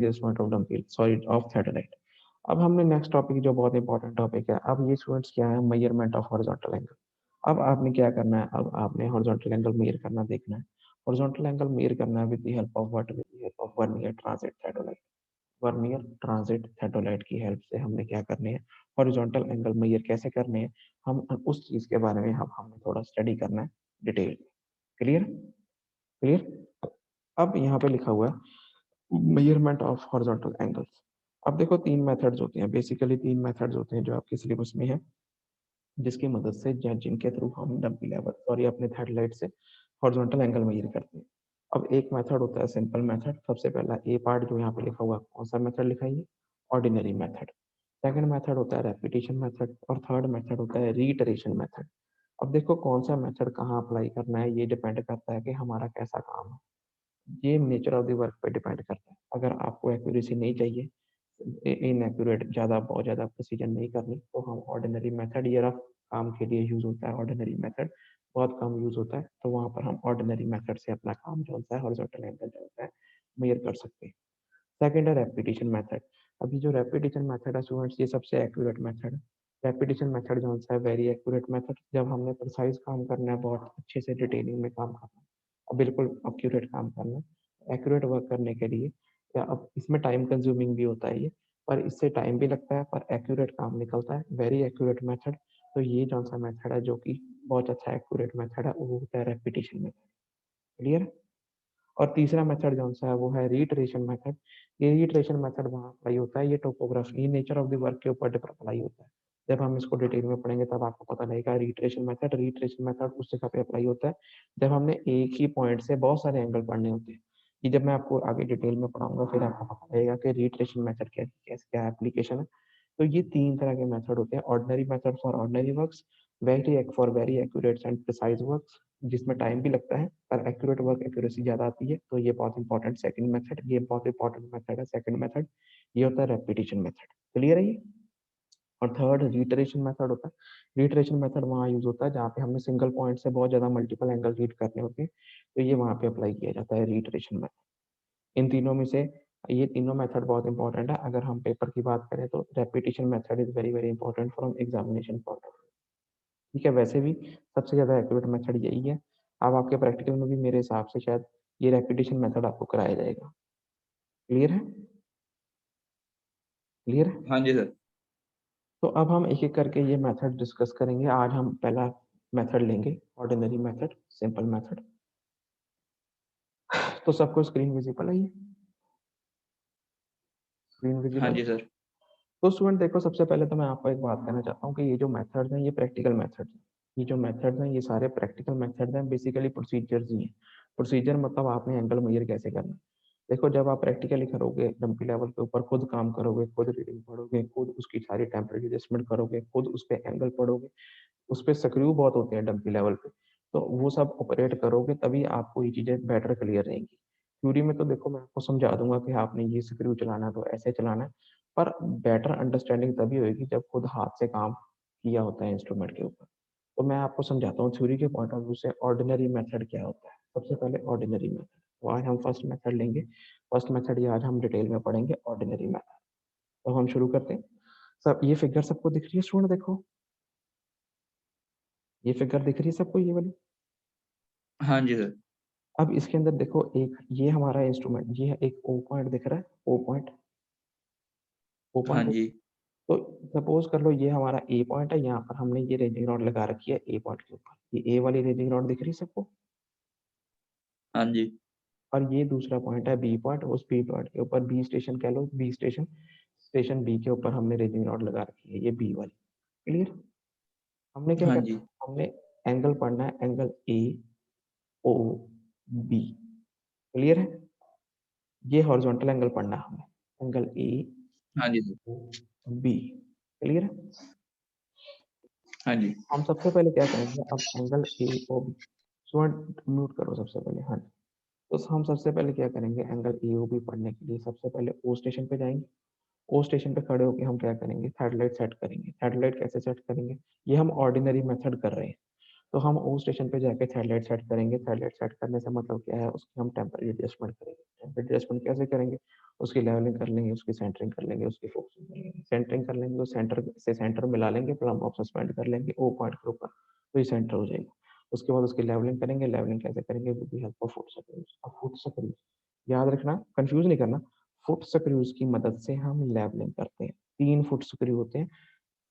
Adjustment of dumpy sorry of satellite. अब हमने next topic जो बहुत इंपॉर्टेंट टॉपिक है, अब ये स्टूडेंट्स क्या है, मेजरमेंट ऑफ हॉरिजॉन्टल एंगल। अब आपने क्या करना है, अब आपने हॉरिजॉन्टल एंगल मेजर करना देखना है। हॉरिजॉन्टल एंगल मेजर करना है with the help of what, with the help of vernier transit satellite. Vernier transit satellite की हेल्प से हमने क्या करने हैं, हॉरिजॉन्टल एंगल मेजर कैसे करने हैं, हम उस चीज के बारे में हम हमने थोड़ा स्टडी करना है डिटेल में। क्लियर? क्लियर? अब यहाँ पे लिखा हुआ है मेजरमेंट ऑफ हॉरिजॉन्टल एंगल्स। अब देखो तीन मेथड्स होते हैं, बेसिकली तीन मेथड्स होते हैं जो आपके सिलेबस में है, जिसकी मदद से जिनके थ्रू हम डंपी लेवल सॉरी अपने थर्ड से हॉरिजॉन्टल एंगल मेजर करते हैं। अब एक मेथड होता है सिंपल मेथड, सबसे पहला ए पार्ट जो यहाँ पे लिखा हुआ, कौन सा मेथड लिखा है, ऑर्डिनरी मेथड। सेकंड मेथड होता है रेपिटेशन मेथड, और थर्ड मेथड होता है रीइटरेशन मेथड। अब देखो कौन सा मेथड कहाँ अप्लाई करना है, ये डिपेंड करता है कि हमारा कैसा काम है, ये नेचर ऑफ द वर्क पे डिपेंड करता है। अगर आपको एक्यूरेसी नहीं चाहिए, इनएक्यूरेट ज़्यादा बहुत ज़्यादा प्रिसीजन नहीं करनी, तो हम ऑर्डिनरी मेथड, ये रफ काम के लिए यूज़ होता है ऑर्डिनरी मेथड, बहुत कम यूज़ होता है, तो वहाँ पर हम ऑर्डिनरी मेथड से अपना काम जो होता है हॉरिजॉन्टल एंगल जो होता है मेजर कर सकते हैं। सेकंड है रेपिटेशन मेथड। अभी जो रेपिटेशन मेथड है स्टूडेंट्स, ये सबसे एक्यूरेट मेथड है। रेपिटेशन मेथड जो है वेरी एक्यूरेट मेथड, जब हमने प्रिसाइज काम करना है, बहुत अच्छे से डिटेलिंग में काम करना है, और बिल्कुल एक्यूरेट काम करना है, एक्यूरेट वर्क करने के लिए, या अब इसमें टाइम कंज्यूमिंग भी होता है ये, पर इससे टाइम भी लगता है पर एक्यूरेट काम निकलता है, वेरी एक्यूरेट मेथड। तो ये जो सा मेथड है जो कि बहुत अच्छा एक्यूरेट मेथड है, वो होता है रेपिटेशन मेथड। क्लियर? और तीसरा मेथड जो सा है वो है रीइटरेशन मेथड। ये रीइटरेशन मेथड वहाँ अप्लाई होता है, ये topography nature of the work के ऊपर अप्लाई होता है। जब हम इसको डिटेल में पढ़ेंगे तब आपको पता लगेगा। रीइटरेशन मेथड उस जगह पे अप्लाई होता है जब हमने एक ही पॉइंट से बहुत सारे एंगल पढ़ने होते हैं। ये जब मैं आपको आगे डिटेल में पढ़ाऊंगा फिर आपको पता लगेगा कि रीइटरेशन मेथड क्या क्या एप्लीकेशन है। तो ये तीन तरह के मेथड होते हैं, ordinary method for ordinary works, very accurate and precise works जिसमें टाइम भी लगता है पर एक्यूरेट वर्क एक्यूरेसी ज्यादा आती है, तो ये बहुत इंपॉर्टेंट सेकंड मेथड, ये बहुत इंपॉर्टेंट मेथड है सेकंड मेथड, ये होता है रेपिटेशन मेथड। क्लियर है ये? और थर्ड रीटरेशन मेथड होता है। रीटरेशन मेथड वहाँ यूज होता है जहाँ पे हमने सिंगल पॉइंट से बहुत ज्यादा मल्टीपल एंगल रीड करने होते हैं, तो ये वहाँ पे अप्लाई किया जाता है रीटरेशन मेथड। इन तीनों में से ये तीनों मेथड बहुत इंपॉर्टेंट है। अगर हम पेपर की बात करें तो repetition method is very very important from examination point of. ठीक है, वैसे भी सबसे ज़्यादा एक्यूरेट मेथड यही है। अब आपके प्रैक्टिकल में भी मेरे हिसाब से शायद ये रेपिटेशन मेथड आपको कराया जाएगा। क्लियर है? क्लियर है? हाँ जी सर। तो अब हम एक एक करके ये मेथड डिस्कस करेंगे। आज हम पहला मेथड लेंगे, ऑर्डिनरी मेथड, सिंपल मेथड। तो सबको स्क्रीन विजिबल है, ये स्क्रीन हाँ विजिबल है? जी सर। तो स्टूडेंट देखो, सबसे पहले तो मैं आपको एक बात कहना चाहता हूँ कि ये जो मेथड्स हैं ये प्रैक्टिकल मेथड्स हैं। ये जो मेथड्स हैं ये सारे प्रैक्टिकल मेथड्स हैं, बेसिकली प्रोसीजर्स ही हैं। प्रोसीजर मतलब आपने एंगल मेजर कैसे करना है। देखो जब आप प्रैक्टिकली करोगे, डंपी लेवल के ऊपर खुद काम करोगे, खुद रीडिंग पढ़ोगे, खुद उसकी सारी टेम्परेचर एडजस्टमेंट करोगे, खुद उस पर एंगल पढ़ोगे, उस पर स्क्रू बहुत होते हैं डंपी लेवल पे, तो वो सब ऑपरेट करोगे तभी आपको ये चीज़ें बेटर क्लियर रहेंगी। थ्योरी में तो देखो मैं आपको समझा दूंगा कि आपने ये स्क्रू चलाना है तो ऐसे चलाना है, पर बेटर अंडरस्टैंडिंग तभी होगी जब खुद हाथ से काम किया होता है इंस्ट्रूमेंट के ऊपर। तो मैं आपको समझाता हूँ थ्योरी के पॉइंट ऑफ व्यू से ऑर्डिनरी मेथड क्या होता है। सबसे पहले ऑर्डिनरी मेथड, तो आज हम फर्स्ट मेथड लेंगे। फर्स्ट मेथड ये आज हम डिटेल में पढ़ेंगे, ऑर्डिनरी मेथड। तो हम शुरू करते हैं। सब ये फिगर सबको दिख रही है स्टूडेंट? देखो ये फिगर दिख रही है सबको, ये वाली? हाँ जी सर। अब इसके अंदर देखो, एक ये हमारा इंस्ट्रूमेंट, ये है एक ओ पॉइंट दिख रहा है, ओ पॉइंट, ओ हाँ पॉइंट। जी। तो सपोज कर लो ये हमारा ए पॉइंट है, यहाँ पर हमने ये रेजिंग रॉड लगा रखी है ए पॉइंट के ऊपर, ये ए वाली रेजिंग रॉड दिख रही है सबको? हाँ जी। और ये दूसरा पॉइंट है बी पॉइंट, उस बी पॉइंट के ऊपर बी स्टेशन कह लो, बी स्टेशन, स्टेशन बी के ऊपर हमने रेजिंग रॉड लगा रखी है, ये बी वाली। क्लियर? हमने क्या हाँ करना जी। है, हमने एंगल पढ़ना है, angle A O B. Clear है? ये हॉरिजॉन्टल एंगल पढ़ना है हमें, एंगल ए हाँ जी सर। O B. क्लियर है? हाँ जी। हम सबसे पहले क्या करेंगे, अब angle A O B, student mute करो सबसे पहले, हाँ। तो हम सबसे पहले क्या करेंगे, एंगल ए ओ बी पढ़ने के लिए सबसे पहले ओ स्टेशन पे जाएंगे। ओ स्टेशन पे खड़े होकर हम क्या करेंगे, थर्ड सेट करेंगे। थर्ड कैसे सेट करेंगे, ये हम ऑर्डिनरी मेथड कर रहे हैं, तो हम ओ स्टेशन पे जाके थर्ड सेट करेंगे। थर्ड सेट करने से मतलब क्या है, उसकी हम टेम्परेचर एडजस्टमेंट करेंगे। टेम्परेचर एडजस्टमेंट कैसे करेंगे, उसकी लेवलिंग कर लेंगे, उसकी सेंटरिंग कर लेंगे, उसकी फोकसिंग कर लेंगे। सेंटरिंग कर लेंगे तो सेंटर से सेंटर मिला लेंगे, प्लम बॉब सस्पेंड कर लेंगे ओ पॉइंट के ऊपर, तो ये सेंटर हो जाएगा। उसके बाद उसकी लेवलिंग करेंगे। लेवलिंग कैसे करेंगे? With the help of foot screws. अब फुट स्क्रूज याद रखना, कंफ्यूज नहीं करना। फुट स्क्रूज की मदद से हम लेवलिंग करते हैं। 3 फुट स्क्रू होते हैं।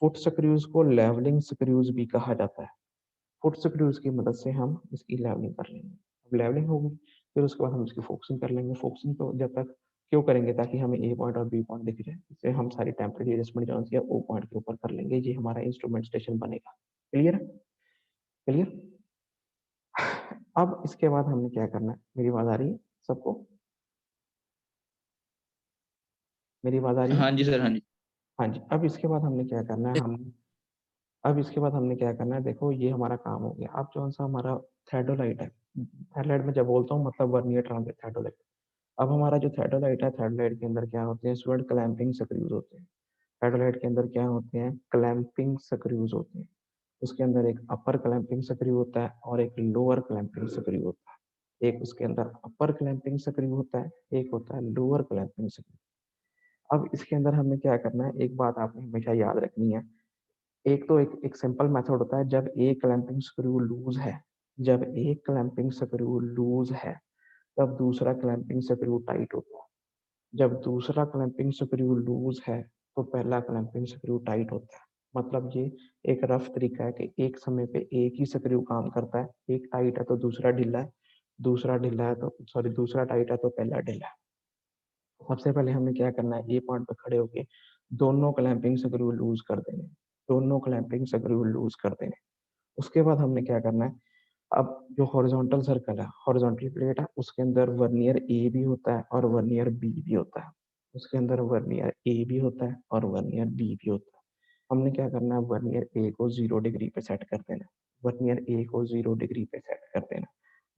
फुट स्क्रूज को लेवलिंग स्क्रूज भी कहा जाता है। फुट स्क्रूज की मदद से हम इसकी लेवलिंग कर लेंगे। अब लेवलिंग होगी, फिर उसके बाद हम इसकी फोकसिंग कर लेंगे। फोकसिंग तो जब तक क्यों करेंगे? ताकि हमें ए पॉइंट और बी पॉइंट दिख जाए। इससे हम सारी टेम्परेरी एडजस्टमेंट जो है ओ पॉइंट के ऊपर कर लेंगे। ये हमारा इंस्ट्रूमेंट स्टेशन बनेगा। क्लियर है? क्लियर? अब इसके बाद हमने क्या करना है? मेरी आवाज आ रही है सबको? मेरी आवाज आ रही है? हाँ जी सर, हाँ जी। हाँ जी। अब इसके बाद हमने क्या करना है? अब इसके बाद हमने क्या करना है? देखो, ये हमारा काम हो गया। अब कौन सा हमारा थ्रेडोलाइट है? थ्रेडोलाइट में जब बोलता हूँ मतलब वर्नियर ट्रांजिट थ्रेडोलाइट। अब हमारा जो थ्रेडोलाइट है, थ्रेडोलाइट के अंदर क्या होते हैं? स्टूडेंट क्लैंपिंग स्क्रूज होते हैं। थ्रेडोलाइट के अंदर क्या होते हैं? क्लैंपिंग स्क्रूज होते हैं। उसके अंदर एक अपर क्लैंपिंग स्क्रू होता है और एक लोअर क्लैंपिंग स्क्रू होता है। एक उसके अंदर अपर क्लैंपिंग स्क्रू होता है, एक होता है लोअर क्लैंपिंग स्क्रू। अब इसके अंदर हमें क्या करना है? एक बात आपने हमेशा याद रखनी है। एक तो एक सिंपल मेथड होता है, जब एक क्लैंपिंग स्क्रू लूज है, जब एक क्लैंपिंग स्क्रू लूज है, तब दूसरा क्लैंपिंग स्क्रू टाइट होता है। जब दूसरा क्लैंपिंग स्क्रू लूज है, तो पहला क्लैंपिंग स्क्रू टाइट होता है। मतलब ये एक रफ तरीका है कि एक समय पे एक ही स्क्रू काम करता है। एक टाइट है तो दूसरा ढीला है, दूसरा ढीला है तो सॉरी दूसरा टाइट है तो पहला ढीला है। सबसे पहले हमें क्या करना है? ए पॉइंट पे खड़े होके दोनों क्लैंपिंग स्क्रू लूज कर देंगे। दोनों क्लैंपिंग स्क्रू लूज कर देंगे। उसके बाद हमने क्या करना है? अब जो हॉरिजॉन्टल सर्कल है, हॉरिजॉन्टल प्लेट है, उसके अंदर वर्नियर ए भी होता है और वर्नियर बी भी होता है। उसके अंदर वर्नियर ए भी होता है और वर्नियर बी भी होता है। हमने क्या करना है? वर्नियर ए को 0 डिग्री पे सेट कर देना। वर्नियर ए को 0 डिग्री पे सेट कर देना।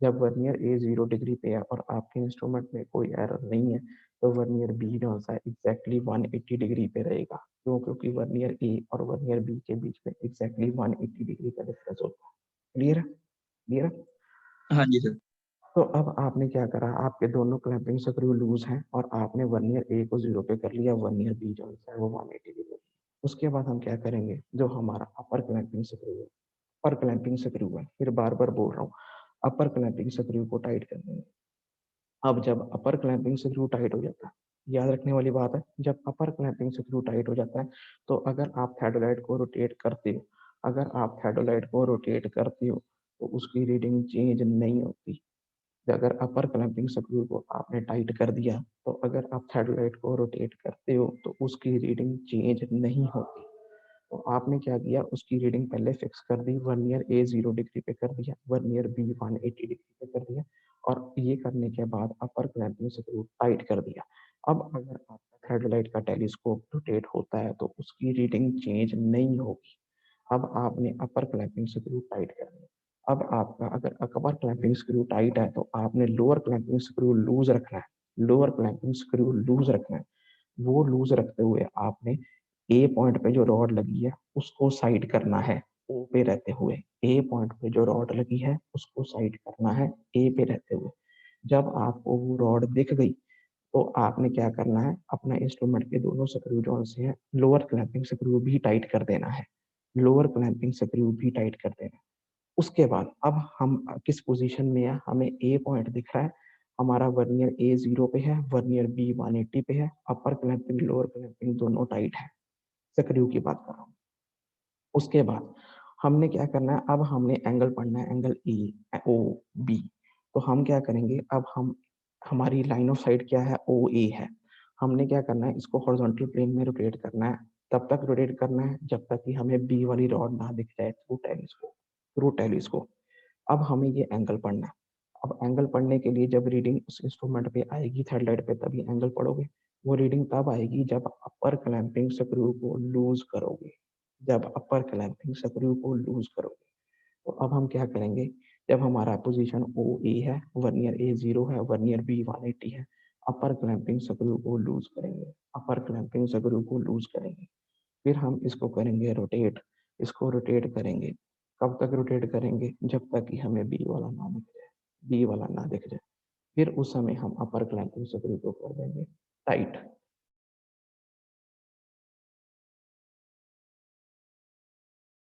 जब वर्नियर ए 0 डिग्री पे है और आपके इंस्ट्रूमेंट में कोई एरर नहीं है, तो वर्नियर बी जो सा एग्जैक्टली 180 डिग्री पे रहेगा। क्यों? क्योंकि वर्नियर ए और वर्नियर बी के बीच में एग्जैक्टली 180 डिग्री का डिफरेंस होता है। क्लियर है? क्लियर है? हाँ जी सर। तो अब आपने क्या करा? आपके दोनों क्लैंपिंग स्क्रू लूज हैं और आपने वर्नियर ए को 0 पे कर लिया, वर्नियर बी जो है वो 180 डिग्री। उसके बाद हम क्या करेंगे? जो हमारा अपर क्लैंपिंग स्क्रू है, अपर क्लैंपिंग स्क्रू है, फिर बार बार बोल रहा हूँ, अपर क्लैंपिंग स्क्रू को टाइट कर देंगे। अब जब अपर क्लैंपिंग स्क्रू टाइट हो जाता है, याद रखने वाली बात है, जब अपर क्लैंपिंग स्क्रू टाइट हो जाता है, तो अगर आप थ्रेडोलाइट को रोटेट करते हो, अगर आप थ्रेडोलाइट को रोटेट करते हो, तो उसकी रीडिंग चेंज नहीं होती। अगर अपर क्लैंपिंग स्क्रू को आपने टाइट कर दिया, तो अगर आप थ्रेडोलाइट को रोटेट करते हो, तो उसकी रीडिंग चेंज नहीं होती। तो आपने क्या किया? उसकी रीडिंग पहले फिक्स कर दी। वर्नियर ए 0 डिग्री पे कर दिया, वर्नियर बी 180 डिग्री पे कर दिया, और ये करने के बाद अपर क्लैंपिंग स्क्रू टाइट कर दिया। अब अगर आपका थ्रेडलाइट का टेलीस्कोप रोटेट होता है, तो उसकी रीडिंग चेंज नहीं होगी। अब आपने अपर क्लैंपिंग स्क्रू टाइट कर दिया। अब आपका अगर अपर क्लैंपिंग स्क्रू टाइट है, तो आपने लोअर क्लैंपिंग स्क्रू लूज रखना है। लोअर क्लैंपिंग स्क्रू लूज रखना है। वो लूज रखते हुए आपने ए पॉइंट पे जो रॉड लगी है उसको साइड करना है। ओ पे रहते हुए ए पॉइंट पे जो रॉड लगी है उसको साइड करना है, ए पे रहते हुए। जब आपको वो रॉड दिख गई, तो आपने क्या करना है? अपना इंस्ट्रूमेंट के दोनों स्क्रू जोन से है, लोअर क्लैंपिंग स्क्रू भी टाइट कर देना है। लोअर क्लैंपिंग स्क्रू भी टाइट कर देना है। उसके बाद अब हम किस पोजीशन में है? हमें ए पॉइंट दिख रहा है, हमारा वर्नियर ए 0 पे है, वर्नियर बी 180 पे है, अपर क्लैंपिंग लोअर क्लैंपिंग दोनों टाइट है। स्क्रू की बात कर रहा हूँ। उसके बाद हमने क्या करना है? अब हमने एंगल पढ़ना है, एंगल ई ओ बी। तो हम क्या करेंगे? अब हम हमारी लाइन ऑफ साइट क्या है? ओ ए है। हमने क्या करना है? इसको हॉरिजॉन्टल प्लेन में रोटेट करना है। तब तक रोटेट करना है जब तक कि हमें बी वाली रॉड ना दिख जाए थ्रू टेलीस्कोप। थ्रू टेलीस्कोप अब हमें ये एंगल पढ़ना है। अब एंगल पढ़ने के लिए जब रीडिंग उस इंस्ट्रूमेंट पे आएगी थ्रेडलाइट पे, तभी एंगल पढ़ोगे। वो रीडिंग तब आएगी जब अपर क्लैंपिंग स्क्रू को लूज करोगे। जब अपर क्लैंपिंग स्क्रू को लूज करोगे, तो अब हम क्या करेंगे? जब हमारा पोजीशन ओ ए है, वर्नियर ए 0 है, वर्नियर बी 180 है, अपर क्लैंपिंग स्क्रू को लूज करेंगे। अपर क्लैंपिंग स्क्रू को लूज करेंगे। फिर हम इसको करेंगे रोटेट। इसको रोटेट करेंगे। कब तक रोटेट करेंगे? जब तक कि हमें बी वाला ना दिख जाए। बी वाला ना दिख जाए। फिर उस समय हम अपर क्लैंपिंग स्क्रू को कर देंगे टाइट